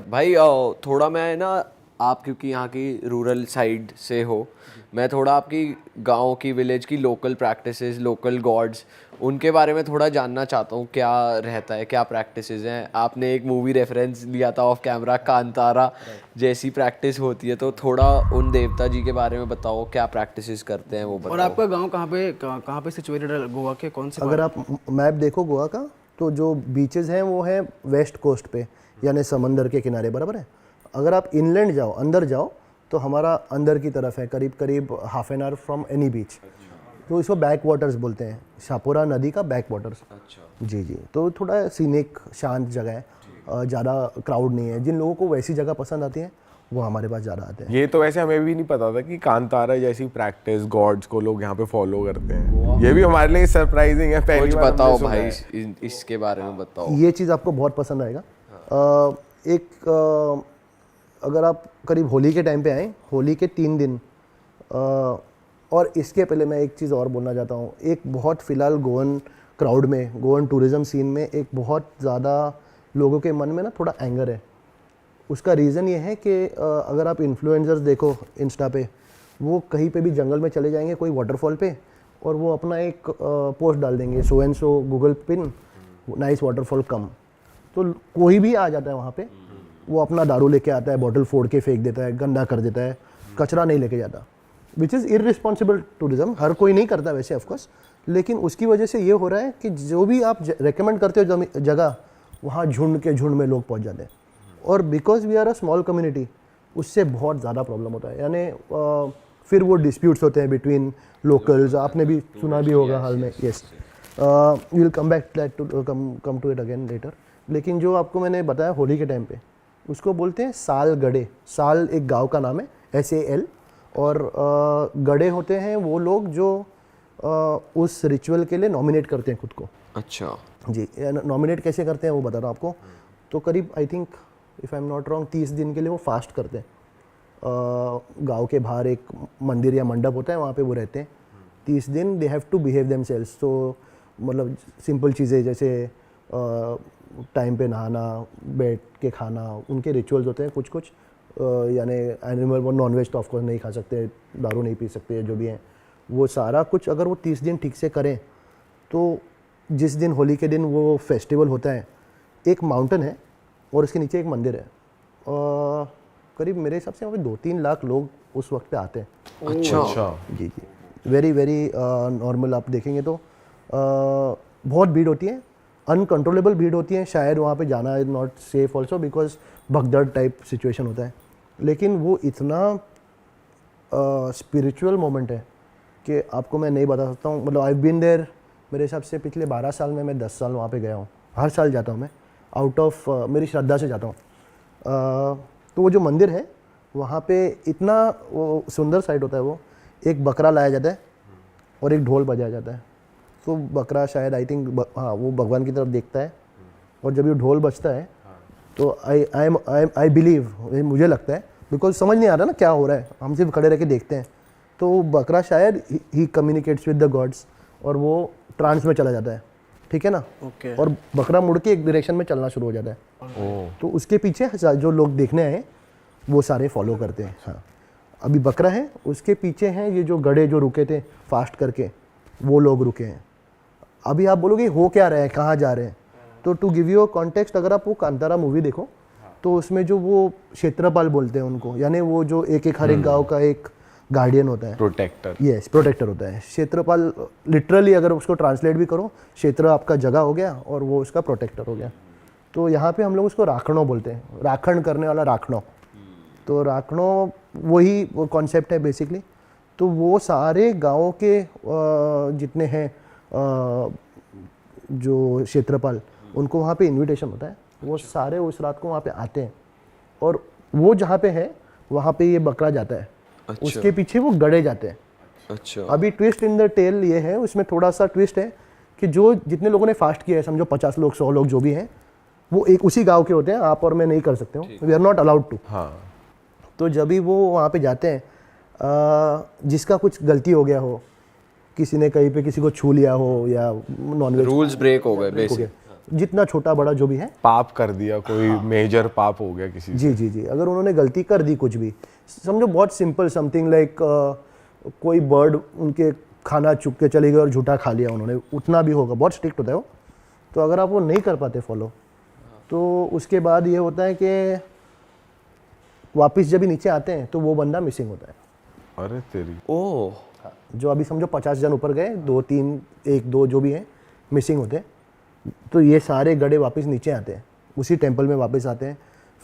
भाई थोड़ा मैं ना, आप क्योंकि यहाँ की रूरल साइड से हो, मैं थोड़ा आपकी गांव की, विलेज की लोकल प्रैक्टिसेस, लोकल गॉड्स, उनके बारे में थोड़ा जानना चाहता हूँ। क्या रहता है, क्या प्रैक्टिसेस हैं? आपने एक मूवी रेफरेंस लिया था ऑफ कैमरा, कांतारा जैसी प्रैक्टिस होती है, तो थोड़ा उन देवता जी के बारे में बताओ, क्या प्रैक्टिसेस करते हैं वो और बताओ। आपका गांव कहाँ पे सिचुएटेड है गोवा के, कौन से अगर पार्ट? आप मैप देखो गोवा का, तो जो बीचेस हैं वो हैं वेस्ट कोस्ट पे, यानी समंदर के किनारे, बराबर है। अगर आप इनलैंड जाओ, अंदर जाओ, तो हमारा अंदर की तरफ है, करीब करीब half an hour from any beach. तो इसको बैक वाटर्स बोलते हैं, शापोरा नदी का बैक वाटर्स। अच्छा। जी जी, तो थोड़ा सीनिक शांत जगह है, ज़्यादा क्राउड नहीं है। जिन लोगों को वैसी जगह पसंद आती है वो हमारे पास ज़्यादा आते हैं। ये तो वैसे हमें भी नहीं पता था कि कांतारा जैसी प्रैक्टिस गॉड्स को लोग यहाँ पे फॉलो करते हैं। ये भी हमारे लिए सरप्राइजिंग है, पहली कुछ बार हमने बताओ सुना भाई, है। इसके बारे में बताओ। ये चीज़ आपको बहुत पसंद आएगा। अगर आप करीब होली के टाइम पे आएँ, होली के 3 दिन, और इसके पहले मैं एक चीज़ और बोलना चाहता हूँ। एक बहुत फ़िलहाल गोवन क्राउड में, गोवन टूरिज़्म सीन में एक बहुत ज़्यादा लोगों के मन में ना थोड़ा एंगर है। उसका रीज़न ये है कि अगर आप इन्फ्लुएंसर्स देखो इंस्टा पे, वो कहीं पे भी जंगल में चले जाएंगे कोई वाटरफॉल पे, और वो अपना एक पोस्ट डाल देंगे, so and so Google pin nice waterfall कम। तो कोई भी आ जाता है वहाँ पे, वो अपना दारू लेके आता है, बॉटल फोड़ के फेंक देता है, गंदा कर देता है, कचरा नहीं लेके जाता, विच इज़ इररिस्पॉन्सिबल टूरिज़्म। हर कोई नहीं करता वैसे ऑफकोर्स, लेकिन उसकी वजह से ये हो रहा है कि जो भी आप रेकमेंड करते हो जगह, वहाँ झुंड के झुंड में लोग पहुँच जाते हैं। और because we are a small community, उससे बहुत ज़्यादा प्रॉब्लम होता है। यानी फिर वो डिस्प्यूट्स होते हैं बिटवीन लोकल्स, आपने भी सुना भी होगा हाल में। Yes, we will come back to come to it again later. लेकिन जो आपको मैंने बताया होली के टाइम पे, उसको बोलते हैं साल गड़े। साल एक गांव का नाम है, SAL। और गड़े होते हैं वो लोग जो उस रिचुअल के लिए नॉमिनेट करते हैं खुद को। अच्छा जी, नॉमिनेट कैसे करते हैं वो बता रहा हूँ आपको। तो करीब I think if I am not wrong 30 दिन के लिए वो फास्ट करते हैं। गांव के बाहर एक मंदिर या मंडप होता है, वहाँ पे वो रहते हैं 30 दिन। They have to behave themselves. तो मतलब सिंपल चीज़ें जैसे टाइम पे नहाना, बैठ के खाना, उनके रिचुअल्स होते हैं कुछ कुछ। यानी एनिमल वो नॉनवेज तो ऑफकोर्स नहीं खा सकते, दारू नहीं पी सकते, जो भी हैं वो सारा कुछ अगर वो 30 दिन ठीक से करें, तो जिस दिन होली के दिन वो फेस्टिवल होता है, एक माउंटेन है और उसके नीचे एक मंदिर है। करीब मेरे हिसाब से वहाँ पे 2-3 लाख लोग उस वक्त पे आते हैं। अच्छा। जी जी, वेरी वेरी नॉर्मल। आप देखेंगे तो बहुत भीड़ होती है, अनकंट्रोलेबल भीड़ होती है। शायद वहाँ पे जाना is not safe also, because भगदड़ टाइप सिचुएशन होता है। लेकिन वो इतना स्पिरिचुअल मोमेंट है कि आपको मैं नहीं बता सकता हूँ। मतलब आई बीन देयर, मेरे हिसाब से पिछले 12 साल में मैं 10 साल वहाँ पे गया हूँ। हर साल जाता हूँ मैं, आउट ऑफ मेरी श्रद्धा से जाता हूँ। तो वो जो मंदिर है वहाँ पे इतना वो सुंदर साइट होता है। वो एक बकरा लाया जाता है और एक ढोल बजाया जाता है। तो बकरा शायद आई थिंक हाँ वो भगवान की तरफ देखता है, और जब ये ढोल बजता है तो आई बिलीव, मुझे लगता है, बिकॉज समझ नहीं आ रहा ना क्या हो रहा है, हम सिर्फ खड़े रह के देखते हैं। तो बकरा शायद ही कम्युनिकेट्स विद द गॉड्स, और वो ट्रांस में चला जाता है, ठीक है ना। ओके। और बकरा मुड़ के एक डायरेक्शन में चलना शुरू हो जाता है। तो उसके पीछे जो लोग देखने आए वो सारे फॉलो करते हैं। हाँ, अभी बकरा है, उसके पीछे हैं ये जो गड़े जो रुके थे फास्ट करके, वो लोग रुके हैं। अभी आप बोलोगे हो क्या रहा है, कहाँ जा रहे हैं, तो to give you a context, अगर आप वो कांतारा मूवी देखो तो उसमें जो वो क्षेत्रपाल बोलते हैं उनको, यानी वो जो एक हर एक गाँव का एक गार्डियन होता है, प्रोटेक्टर। यस, प्रोटेक्टर होता है। क्षेत्रपाल लिटरली अगर उसको ट्रांसलेट भी करो, क्षेत्र आपका जगह हो गया और वो उसका प्रोटेक्टर हो गया। तो यहाँ पे हम लोग उसको राखणो बोलते हैं, राखण करने वाला राखणो। तो राखणो वही वो कॉन्सेप्ट है बेसिकली। तो वो सारे गाँवों के जितने हैं जो क्षेत्रपाल, उनको वहाँ पे इनविटेशन होता है, वो सारे उस रात को वहाँ पे आते हैं, और वो जहाँ पे है वहाँ पे ये बकरा जाता है। अच्छा। उसके पीछे वो गड़े जाते हैं। अच्छा। अभी ट्विस्ट इन द टेल ये है, उसमें थोड़ा सा ट्विस्ट है कि जो जितने लोगों ने फास्ट किया है, समझो 50 लोग 100 लोग जो भी हैं, वो एक उसी गांव के होते हैं। आप और मैं नहीं कर सकते हो, we are not allowed to. हाँ। तो जब भी वो वहाँ पे जाते हैं, जिसका कुछ गलती हो गया हो, किसी ने कहीं पे किसी को छू लिया हो या नॉनवेज रूल्स ब्रेक हो गए हो बेसिक। गया, जितना छोटा बड़ा जो भी है, पाप कर दिया, कोई मेजर पाप हो गया किसी से। जी जी जी, अगर उन्होंने गलती कर दी कुछ भी, समझो बहुत सिंपल समथिंग लाइक कोई बर्ड उनके खाना चुग के चले गए और झूठा खा लिया उन्होंने, उतना भी होगा, बहुत स्ट्रिक्ट होता है वो। तो अगर आप वो नहीं कर पाते फॉलो, तो उसके बाद ये होता है कि वापस जब भी नीचे आते हैं तो वो बंदा मिसिंग होता है। अरे तेरी। ओह, जो अभी समझो 50 जन ऊपर गए, 2 3 1 2 जो भी हैं मिसिंग होते हैं, तो ये सारे गड़े वापस नीचे आते हैं, उसी टेंपल में वापस आते हैं।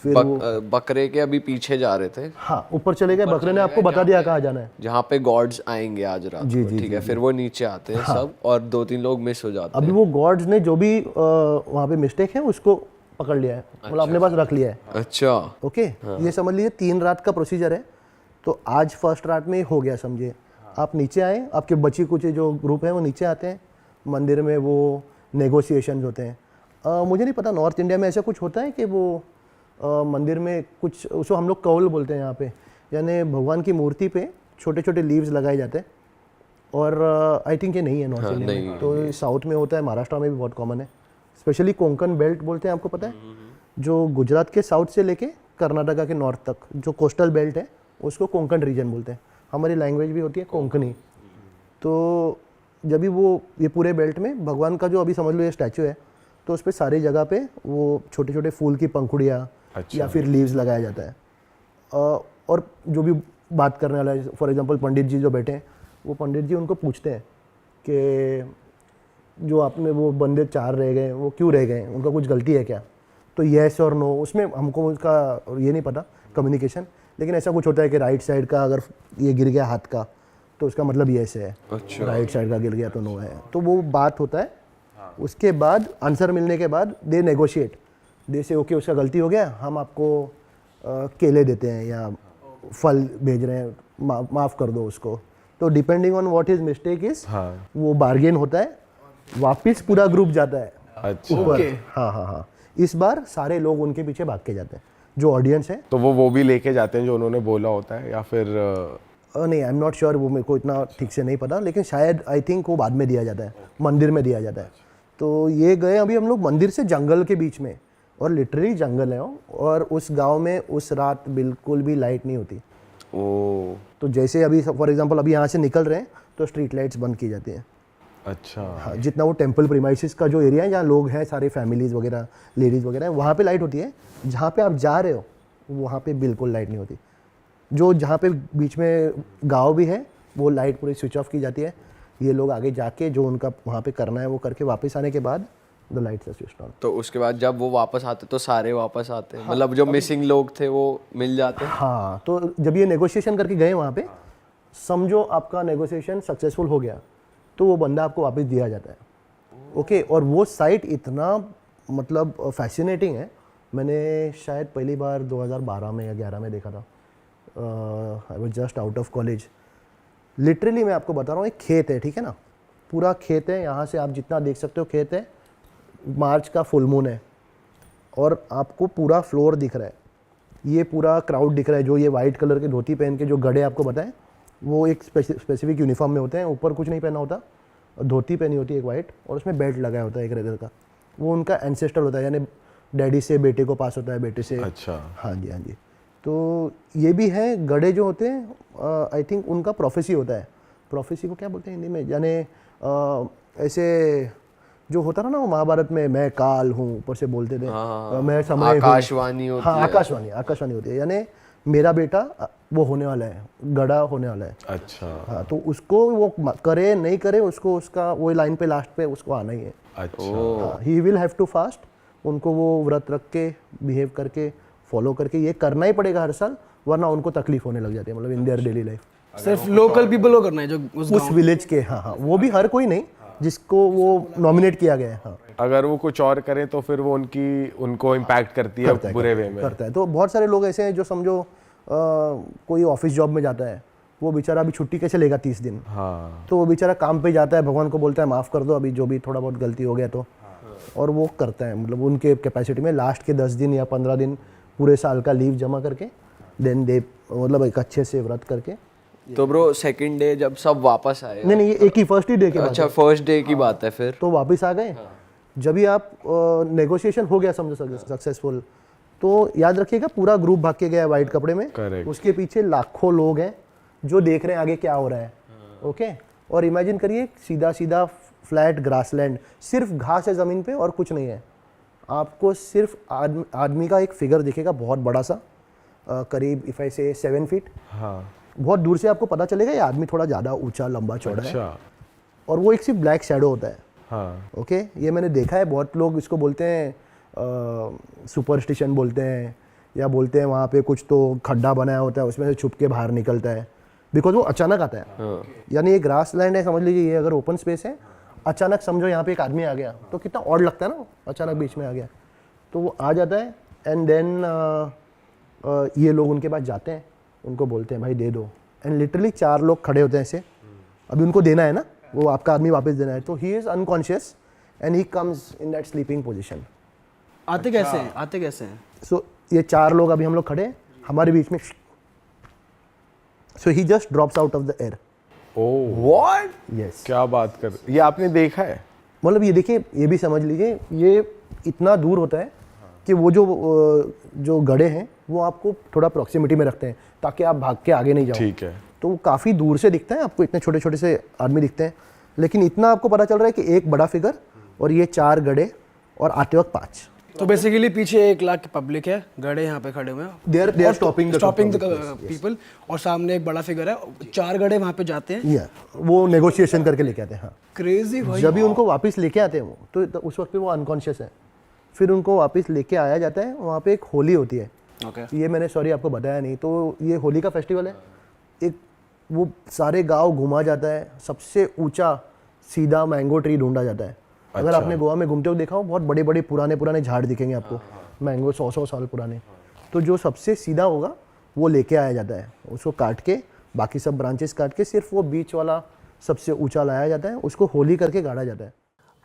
फिर वो बकरे के अभी पीछे जा रहे थे, हाँ ऊपर चले गए, बकरे ने आपको बता दिया कहाँ जाना है। जहाँ पे गॉड्स आएंगे आज रात जी, को, जी, ठीक है, फिर वो नीचे आते हैं सब, और 2-3 लोग मिस हो जाते अभी वो गॉड्स ने जो भी वहाँ पे मिस्टेक है उसको पकड़ लिया है, मतलब अपने पास रख लिया है। हैं। अच्छा, ओके, ये समझ लीजिए 3 रात का प्रोसीजर है। तो आज फर्स्ट रात में हो गया समझिए, आप नीचे आए, आपके बची कुछ जो ग्रुप है वो नीचे आते हैं, मंदिर में वो नेगोशिएशंस होते हैं। मुझे नहीं पता नॉर्थ इंडिया में ऐसा कुछ होता है कि वो मंदिर में कुछ, उसको हम लोग कौल बोलते हैं यहाँ पे, यानी भगवान की मूर्ति पे छोटे छोटे लीव्स लगाए जाते हैं। और आई थिंक ये नहीं है नॉर्थ इंडिया में, तो साउथ में होता है, महाराष्ट्र में भी बहुत कॉमन है, स्पेशली कोंकण बेल्ट बोलते हैं, आपको पता है, जो गुजरात के साउथ से लेके कर्नाटका के नॉर्थ तक जो कोस्टल बेल्ट है उसको कोंकण रीजन बोलते हैं। हमारी लैंग्वेज भी होती है कोंकणी। तो जब भी वो ये पूरे बेल्ट में भगवान का जो अभी समझ लो ये स्टैचू है, तो उस पर सारी जगह पे वो छोटे छोटे फूल की पंखुड़ियाँ या फिर लीव्स लगाया जाता है। और जो भी बात करने वाला है, फॉर एग्जांपल पंडित जी जो बैठे हैं, वो पंडित जी उनको पूछते हैं कि जो आपने वो बंदे 4 रह गए वो क्यों रह गए, उनका कुछ गलती है क्या। तो येस और नो, उसमें हमको उसका ये नहीं पता कम्युनिकेशन, लेकिन ऐसा कुछ होता है कि राइट साइड का अगर ये गिर गया हाथ का तो उसका मतलब येस है, अच्छा, राइट साइड का गिर गया तो नो है। तो वो बात होता है। उसके बाद आंसर मिलने के बाद दे नेगोशिएट, दे से ओके उसका गलती हो गया, हम आपको केले देते हैं या फल भेज रहे हैं, माफ़ कर दो उसको। तो depending on what is mistake is, वो बार्गेन होता है, वापस पूरा ग्रुप जाता है अच्छा, ऊपर। हाँ हाँ हाँ, इस बार सारे लोग उनके पीछे भाग के जाते हैं जो ऑडियंस है। तो वो भी लेके जाते हैं जो उन्होंने बोला होता है, या फिर नहीं, आई एम नॉट श्योर, वो मेरे को इतना ठीक से नहीं पता, लेकिन शायद आई थिंक वो बाद में दिया जाता है, मंदिर में दिया जाता है। तो ये गए अभी हम लोग मंदिर से जंगल के बीच में, और लिटरली जंगल है वो, और उस गांव में उस रात बिल्कुल भी लाइट नहीं होती। ओह, तो जैसे अभी फॉर एग्जांपल अभी यहाँ से निकल रहे हैं तो स्ट्रीट लाइट्स बंद की जाती हैं। अच्छा, हाँ, जितना वो टेंपल प्रीमाइसिस का जो एरिया है जहाँ लोग हैं, सारे फैमिलीज वगैरह, लेडीज़ वगैरह, वहाँ पे लाइट होती है। जहाँ पे आप जा रहे हो वहाँ पे बिल्कुल लाइट नहीं होती। जो जहाँ पे बीच में गांव भी है वो लाइट पूरी स्विच ऑफ की जाती है। ये लोग आगे जाके जो उनका वहाँ पे करना है वो करके वापस आने के बाद the lights are switched on. तो उसके बाद जब वो वापस आते तो सारे वापस आते हैं, मतलब जो मिसिंग लोग थे वो मिल जाते हैं। हाँ, तो जब ये नेगोशिएशन करके गए वहाँ पे, समझो आपका नेगोशिएशन सक्सेसफुल हो गया तो वो बंदा आपको वापस दिया जाता है। ओके, और वो साइट इतना मतलब फैसिनेटिंग है, मैंने शायद पहली बार 2012 में या 11 में देखा था। I was just out of college. Literally मैं आपको बता रहा हूँ, एक खेत है, ठीक है ना, पूरा खेत है, यहाँ से आप जितना देख सकते हो खेत है, मार्च का फुल मून है और आपको पूरा फ्लोर दिख रहा है, ये पूरा क्राउड दिख रहा है। जो ये वाइट कलर के धोती पहन के जो गड़े आपको बताएं, वो एक स्पेसिफिक यूनिफॉर्म में होते हैं, ऊपर कुछ नहीं पहना होता, धोती पहनी होती है एक वाइट, और उसमें बेल्ट लगाया होता है एक रेदर का। वो उनका एंसेस्टर होता है, यानी डैडी से बेटे को पास होता है, बेटे से। अच्छा, हाँ जी हाँ जी। तो ये भी है, गड़े जो होते हैं आई थिंक उनका प्रोफेसी होता है। प्रोफेसी को क्या बोलते हैं हिंदी में, यानी ऐसे जो होता ना वो महाभारत में, मैं काल हूँ, ऊपर से बोलते थे, मैं समय हूँ, आकाशवाणी होती हाँ, है। आकाशवाणी होती है, यानी मेरा बेटा वो होने वाला है, गड़ा होने वाला है। अच्छा, हाँ, तो उसको वो करे नहीं करे, उसको उसका वो लाइन पे लास्ट पे उसको आना ही है। अच्छा, he will have to fast, उनको वो व्रत रख के बिहेव करके फॉलो करके ये करना ही पड़ेगा हर साल, वरना उनको तकलीफ होने लग जाती है, मतलब इन देयर डेली लाइफ। सिर्फ लोकल पीपल को करना है जो उस विलेज के, हाँ हाँ, वो भी हर कोई नहीं जिसको वो नॉमिनेट किया गया है। हाँ, अगर वो कुछ और करें तो फिर वो उनको इम्पैक्ट करती है बुरे वे में। करता है। तो बहुत सारे लोग ऐसे हैं जो समझो कोई ऑफिस जॉब में जाता है, वो बेचारा अभी छुट्टी कैसे लेगा 30 दिन। हाँ, तो वो बेचारा काम पे जाता है, भगवान को बोलता है माफ़ कर दो अभी जो भी थोड़ा बहुत गलती हो गया तो, और वो करता है, मतलब उनके कैपेसिटी में लास्ट के 10 दिन या 15 दिन पूरे साल का लीव जमा करके देन दे, मतलब एक अच्छे से व्रत करके। तो ब्रो सेकंड डे जब सब वापस आए, नहीं, ये एक ही फर्स्ट ही डे के बाद। अच्छा, फर्स्ट डे की बात है फिर। तो वापस आ गए, जब भी आप नेगोशिएशन हो गया समझो सक्सेसफुल, तो याद रखिएगा पूरा ग्रुप भाग के गया है वाइट कपड़े में, Correct. उसके पीछे लाखों लोग हैं जो देख रहे हैं आगे क्या हो रहा है। ओके, और इमेजिन करिए सीधा सीधा फ्लैट ग्रासलैंड, सिर्फ घास है ज़मीन पे और कुछ नहीं है। आपको सिर्फ आदमी का एक फिगर दिखेगा बहुत बड़ा सा, करीब इफ आई से 7 फीट। हाँ बहुत दूर से आपको पता चलेगा ये आदमी थोड़ा ज़्यादा ऊंचा लंबा चौड़ा है, अच्छा और वो एक सिर्फ ब्लैक शैडो होता है। हाँ ओके, ये मैंने देखा है, बहुत लोग इसको बोलते हैं सुपरस्टिशन बोलते हैं, या बोलते हैं वहाँ पे कुछ तो खड्डा बनाया होता है उसमें से छुप के बाहर निकलता है, बिकॉज वो अचानक आता है। यानी ये ग्रास लैंड है, समझ लीजिए ये अगर ओपन स्पेस है, अचानक समझो यहाँ पे एक आदमी आ गया तो कितना ऑड लगता है ना, अचानक बीच में आ गया, तो वो आ जाता है। एंड देन ये लोग उनके पास जाते हैं, उनको बोलते हैं भाई दे दो, एंड लिटरली 4 लोग खड़े होते हैं ऐसे, अभी उनको देना है ना, वो आपका आदमी वापस देना है, तो he is unconscious and he comes in that sleeping position. आते कैसे हैं, आते कैसे हैं? सो ये 4 लोग अभी हम लोग खड़े हैं हमारे बीच में, so he just drops out of the air. Oh what? Yes, क्या बात कर, ये आपने देखा है? मतलब ये देखिए, ये भी समझ लीजिए ये इतना दूर होता है कि वो जो गड़े हैं वो आपको थोड़ा प्रॉक्सिमिटी में रखते हैं ताकि आप भाग के आगे नहीं जाओ। ठीक है। तो वो काफ़ी दूर से दिखता है आपको, इतने छोटे छोटे से आदमी दिखते हैं, लेकिन इतना आपको पता चल रहा है कि एक बड़ा फिगर और ये 4 गड़े और आते वक्त 5। तो बेसिकली पीछे 1 लाख की पब्लिक है, गड़े यहाँ पे खड़े हुए हैं, they are stopping the people, और सामने एक बड़ा फिगर है, 4 गड़े वहाँ पे जाते हैं। या वो नेगोशिएशन करके लेके आते हैं। हाँ, क्रेजी भाई। जब भी उनको वापस लेके आते हैं वो, तो उस वक्त पे वो अनकॉन्शियस है, फिर उनको वापस लेके आया जाता है। वहाँ पे एक होली होती है, ये मैंने सॉरी आपको बताया नहीं, तो ये होली का फेस्टिवल है। एक वो सारे गांव घुमा जाता है, सबसे ऊंचा सीधा मैंगो ट्री ढूंढा जाता है। अगर आपने गोवा में घूमते हुए देखा हो, बहुत बड़े बड़े पुराने झाड़ दिखेंगे आपको, मैंगो 100 साल पुराने। तो जो सबसे सीधा होगा वो लेके आया जाता है, उसको काट के, बाकी सब ब्रांचेस काट के सिर्फ वो बीच वाला सबसे ऊंचा लाया जाता है, उसको होली करके गाड़ा जाता है।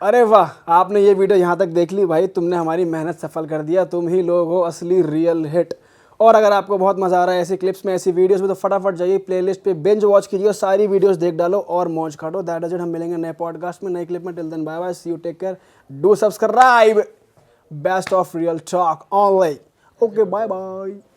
अरे वाह, आपने ये वीडियो यहाँ तक देख ली भाई, तुमने हमारी मेहनत सफल कर दिया, तुम ही लोग हो असली रियल हिट। और अगर आपको बहुत मज़ा आ रहा है ऐसी क्लिप्स में, ऐसी वीडियोस में, तो फटाफट जाइए प्लेलिस्ट पे बिंज वॉच कीजिए और सारी वीडियोस देख डालो और मौज काटो। दैट इज इट, हम मिलेंगे नए पॉडकास्ट में, नई क्लिप में। Till then bye bye, see you, take care, do subscribe, best of real talk online. Okay, bye bye.